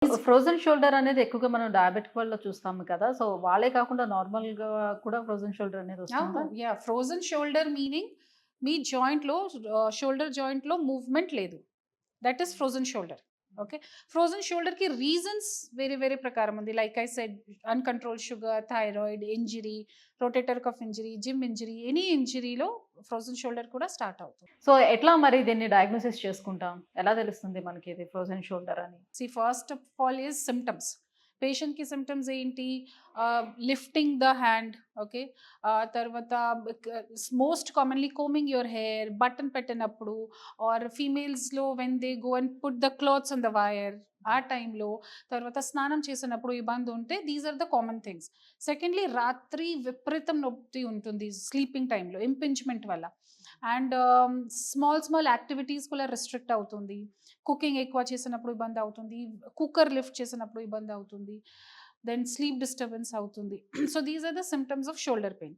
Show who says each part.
Speaker 1: Frozen shoulder అనేది ఎక్కువగా మనం డయాబెటిక్ వాళ్ళలో చూస్తాము కదా! సో, వాళ్ళే కాకుండా నార్మల్‌గా కూడా ఫ్రోజన్ షోల్డర్ అనేది వస్తుందా?
Speaker 2: యాహ్! ఫ్రోజన్ షోల్డర్ మీనింగ్ మీ జాయింట్‌లో షోల్డర్ జాయింట్‌లో మూవ్‌మెంట్ లేదు. That is frozen shoulder. Okay. Frozen షోల్డర్‌కి రీజన్స్ వేరే వేరే ప్రకారం ఉంది. Like I said uncontrolled sugar, thyroid, injury, rotator cuff injury, gym injury, any ఇంజరీలో ఫ్రోజన్ షోల్డర్ కూడా స్టార్ట్ అవుతుంది.
Speaker 1: సో, ఎట్లా మరి దీన్ని డయాగ్నోసిస్ చేసుకుంటాం? ఎలా తెలుస్తుంది మనకి ఇది ఫ్రోజన్ షోల్డర్ అని?
Speaker 2: First of all is symptoms. పేషెంట్‌కి సిమ్టమ్స్ ఏంటి? Lifting the hand. ఓకే. తర్వాత most commonly combing your hair, button పెట్టినప్పుడు ఆర్ ఫీమేల్స్‌లో when they go and put the clothes on the wire ఆ టైంలో, తర్వాత స్నానం చేసినప్పుడు ఇబ్బంది ఉంటే these are the common things. Secondly రాత్రి విపరీతం నొప్పి ఉంటుంది స్లీపింగ్ టైంలో ఇంపింజ్‌మెంట్ వల్ల. అండ్ స్మాల్ స్మాల్ యాక్టివిటీస్ కూడా రిస్ట్రిక్ట్ అవుతుంది. కుకింగ్ ఎక్కువ చేసినప్పుడు ఇబ్బంది అవుతుంది. కుక్కర్ లిఫ్ట్ చేసినప్పుడు ఇబ్బంది అవుతుంది. దెన్ స్లీప్ డిస్టర్బెన్స్ అవుతుంది. So these are the symptoms of shoulder pain.